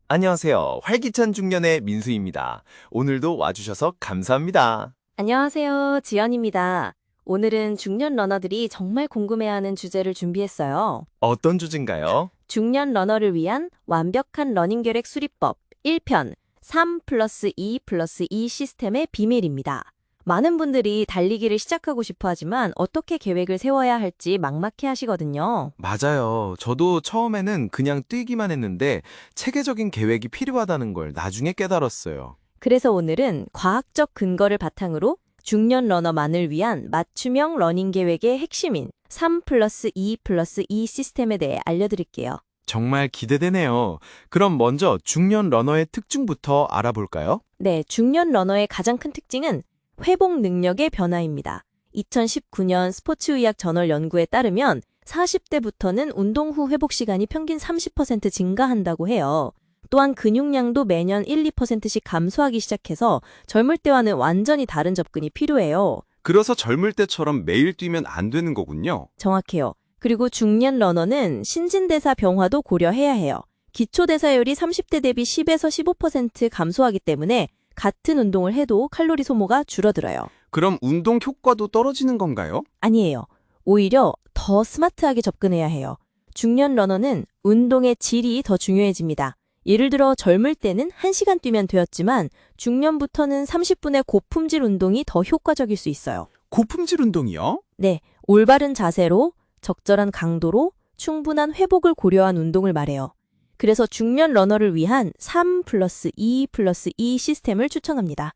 안녕하세요. 활기찬 중년의 민수입니다. 오늘도 와주셔서 감사합니다. 안녕하세요. 지연입니다. 오늘은 중년 러너들이 정말 궁금해하는 주제를 준비했어요. 어떤 주제인가요? 중년 러너를 위한 완벽한 러닝 계획 수립법 1편 3+2+2 시스템의 비밀입니다. 많은 분들이 달리기를 시작하고 싶어 하지만 어떻게 계획을 세워야 할지 막막해 하시거든요. 맞아요. 저도 처음에는 그냥 뛰기만 했는데 체계적인 계획이 필요하다는 걸 나중에 깨달았어요. 그래서 오늘은 과학적 근거를 바탕으로 중년 러너만을 위한 맞춤형 러닝 계획의 핵심인 3+2+2 시스템에 대해 알려드릴게요. 정말 기대되네요. 그럼 먼저 중년 러너의 특징부터 알아볼까요? 네, 중년 러너의 가장 큰 특징은 회복 능력의 변화입니다. 2019년 스포츠의학 저널 연구에 따르면 40대부터는 운동 후 회복 시간이 평균 30% 증가한다고 해요. 또한 근육량도 매년 1~2%씩 감소하기 시작해서 젊을 때와는 완전히 다른 접근이 필요해요. 그래서 젊을 때처럼 매일 뛰면 안 되는 거군요. 정확해요. 그리고 중년 러너는 신진대사 병화도 고려해야 해요. 기초대사율이 30대 대비 10에서 15% 감소하기 때문에 같은 운동을 해도 칼로리 소모가 줄어들어요. 그럼 운동 효과도 떨어지는 건가요? 아니에요. 오히려 더 스마트하게 접근해야 해요. 중년 러너는 운동의 질이 더 중요해집니다. 예를 들어 젊을 때는 1시간 뛰면 되었지만 중년부터는 30분의 고품질 운동이 더 효과적일 수 있어요. 고품질 운동이요? 네, 올바른 자세로 적절한 강도로 충분한 회복을 고려한 운동을 말해요. 그래서 중년 러너를 위한 3+2+2 시스템을 추천합니다.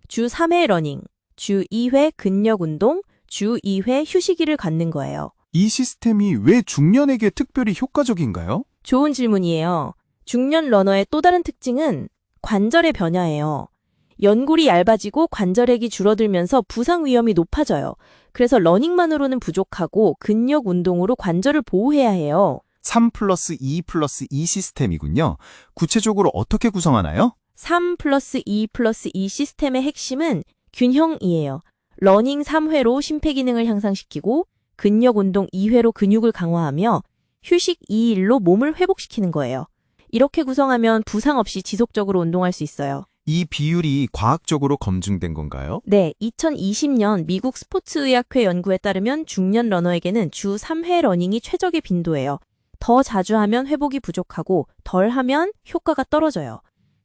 주 3회 러닝, 주 2회 근력 운동, 주 2회 휴식일을 갖는 거예요. 이 시스템이 왜 중년에게 특별히 효과적인가요? 좋은 질문이에요. 중년 러너의 또 다른 특징은 관절의 변화예요. 연골이 얇아지고 관절액이 줄어들면서 부상 위험이 높아져요. 그래서 러닝만으로는 부족하고 근력 운동으로 관절을 보호해야 해요. 3+2+2 시스템이군요. 구체적으로 어떻게 구성하나요? 3+2+2 시스템의 핵심은 균형이에요. 러닝 3회로 심폐기능을 향상시키고 근력 운동 2회로 근육을 강화하며 휴식 2일로 몸을 회복시키는 거예요. 이렇게 구성하면 부상 없이 지속적으로 운동할 수 있어요. 이 비율이 과학적으로 검증된 건가요? 네, 2020년 미국 스포츠의학회 연구에 따르면 중년 러너에게는 주 3회 러닝이 최적의 빈도예요. 더 자주 하면 회복이 부족하고 덜 하면 효과가 떨어져요.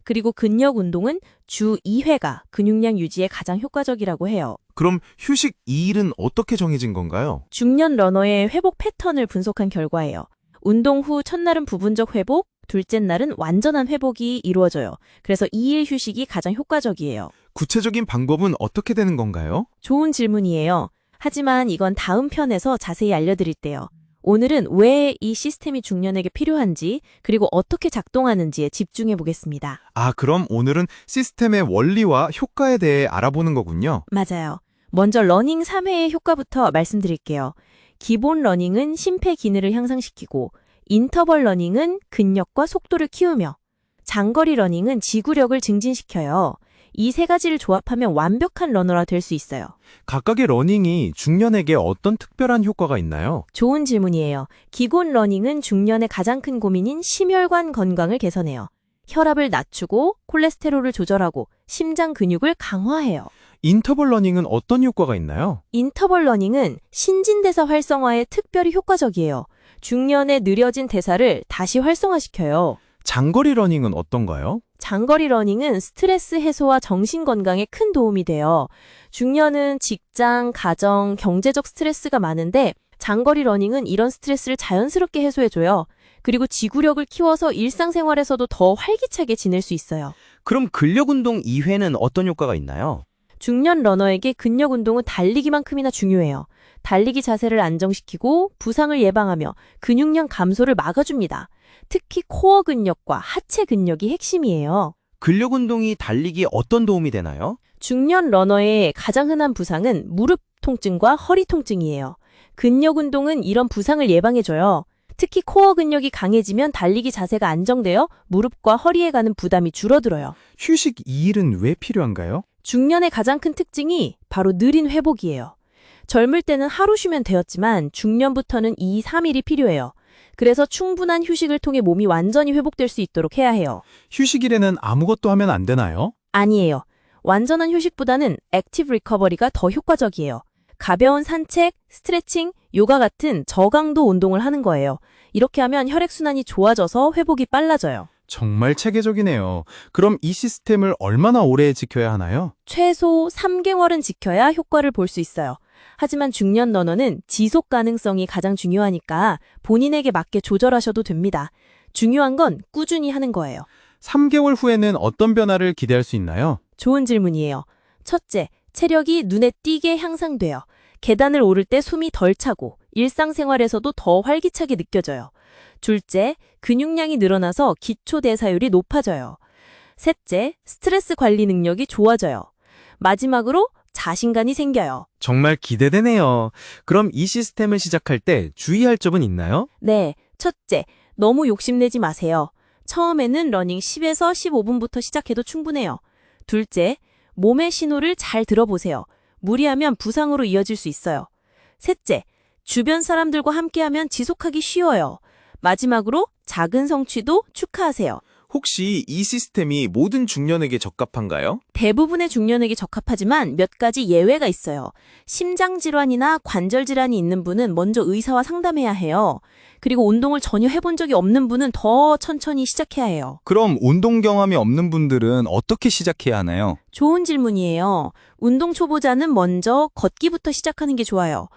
그리고 근력 운동은 주 2회가 근육량 유지에 가장 효과적이라고 해요. 그럼 휴식 2일은 어떻게 정해진 건가요? 중년 러너의 회복 패턴을 분석한 결과예요. 운동 후 첫날은 부분적 회복, 둘째 날은 완전한 회복이 이루어져요. 그래서 2일 휴식이 가장 효과적이에요. 구체적인 방법은 어떻게 되는 건가요? 좋은 질문이에요. 하지만 이건 다음 편에서 자세히 알려드릴게요. 오늘은 왜 이 시스템이 중년에게 필요한지 그리고 어떻게 작동하는지에 집중해 보겠습니다. 그럼 오늘은 시스템의 원리와 효과에 대해 알아보는 거군요. 맞아요. 먼저 러닝 3회의 효과부터 말씀드릴게요. 기본 러닝은 심폐기능을 향상시키고 인터벌 러닝은 근력과 속도를 키우며 장거리 러닝은 지구력을 증진시켜요. 이 세 가지를 조합하면 완벽한 러너가 될 수 있어요. 각각의 러닝이 중년에게 어떤 특별한 효과가 있나요? 좋은 질문이에요. 기본 러닝은 중년의 가장 큰 고민인 심혈관 건강을 개선해요. 혈압을 낮추고 콜레스테롤을 조절하고 심장 근육을 강화해요. 인터벌 러닝은 어떤 효과가 있나요? 인터벌 러닝은 신진대사 활성화에 특별히 효과적이에요. 중년의 느려진 대사를 다시 활성화시켜요. 장거리 러닝은 어떤가요? 장거리 러닝은 스트레스 해소와 정신 건강에 큰 도움이 돼요. 중년은 직장, 가정, 경제적 스트레스가 많은데 장거리 러닝은 이런 스트레스를 자연스럽게 해소해줘요. 그리고 지구력을 키워서 일상생활에서도 더 활기차게 지낼 수 있어요. 그럼 근력 운동 2회는 어떤 효과가 있나요? 중년 러너에게 근력 운동은 달리기만큼이나 중요해요. 달리기 자세를 안정시키고 부상을 예방하며 근육량 감소를 막아줍니다. 특히 코어 근력과 하체 근력이 핵심이에요. 근력 운동이 달리기에 어떤 도움이 되나요? 중년 러너의 가장 흔한 부상은 무릎 통증과 허리 통증이에요. 근력 운동은 이런 부상을 예방해줘요. 특히 코어 근력이 강해지면 달리기 자세가 안정되어 무릎과 허리에 가는 부담이 줄어들어요. 휴식 2일은 왜 필요한가요? 중년의 가장 큰 특징이 바로 느린 회복이에요. 젊을 때는 하루 쉬면 되었지만 중년부터는 2, 3일이 필요해요. 그래서 충분한 휴식을 통해 몸이 완전히 회복될 수 있도록 해야 해요. 휴식일에는 아무것도 하면 안 되나요? 아니에요. 완전한 휴식보다는 액티브 리커버리가 더 효과적이에요. 가벼운 산책, 스트레칭, 요가 같은 저강도 운동을 하는 거예요. 이렇게 하면 혈액순환이 좋아져서 회복이 빨라져요. 정말 체계적이네요. 그럼 이 시스템을 얼마나 오래 지켜야 하나요? 최소 3개월은 지켜야 효과를 볼 수 있어요. 하지만 중년 러너는 지속 가능성이 가장 중요하니까 본인에게 맞게 조절하셔도 됩니다. 중요한 건 꾸준히 하는 거예요. 3개월 후에는 어떤 변화를 기대할 수 있나요? 좋은 질문이에요. 첫째, 체력이 눈에 띄게 향상돼요. 계단을 오를 때 숨이 덜 차고 일상생활에서도 더 활기차게 느껴져요. 둘째, 근육량이 늘어나서 기초 대사율이 높아져요. 셋째, 스트레스 관리 능력이 좋아져요. 마지막으로 자신감이 생겨요. 정말 기대되네요. 그럼 이 시스템을 시작할 때 주의할 점은 있나요? 네, 첫째, 너무 욕심내지 마세요. 처음에는 러닝 10에서 15분부터 시작해도 충분해요. 둘째, 몸의 신호를 잘 들어보세요. 무리하면 부상으로 이어질 수 있어요. 셋째, 주변 사람들과 함께하면 지속하기 쉬워요. 마지막으로 작은 성취도 축하하세요. 혹시 이 시스템이 모든 중년에게 적합한가요? 대부분의 중년에게 적합하지만 몇 가지 예외가 있어요. 심장질환이나 관절질환이 있는 분은 먼저 의사와 상담해야 해요. 그리고 운동을 전혀 해본 적이 없는 분은 더 천천히 시작해야 해요. 그럼 운동 경험이 없는 분들은 어떻게 시작해야 하나요? 좋은 질문이에요. 운동 초보자는 먼저 걷기부터 시작하는 게 좋아요.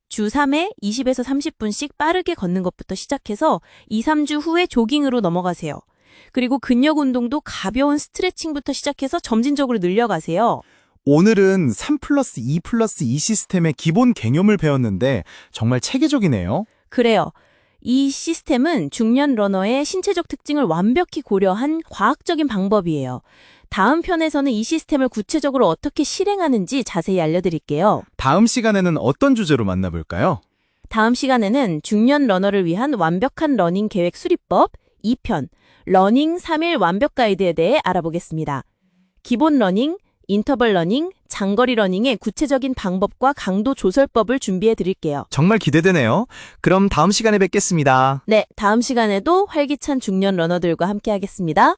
주 3회 20에서 30분씩 빠르게 걷는 것부터 시작해서 2, 3주 후에 조깅으로 넘어가세요. 그리고 근력 운동도 가벼운 스트레칭부터 시작해서 점진적으로 늘려가세요. 오늘은 3+2+2 시스템의 기본 개념을 배웠는데 정말 체계적이네요. 그래요. 이 시스템은 중년 러너의 신체적 특징을 완벽히 고려한 과학적인 방법이에요. 다음 편에서는 이 시스템을 구체적으로 어떻게 실행하는지 자세히 알려드릴게요. 다음 시간에는 어떤 주제로 만나볼까요? 다음 시간에는 중년 러너를 위한 완벽한 러닝 계획 수립법 2편, 러닝 3일 완벽 가이드에 대해 알아보겠습니다. 기본 러닝, 인터벌 러닝, 장거리 러닝의 구체적인 방법과 강도 조절법을 준비해 드릴게요. 정말 기대되네요. 그럼 다음 시간에 뵙겠습니다. 네, 다음 시간에도 활기찬 중년 러너들과 함께 하겠습니다.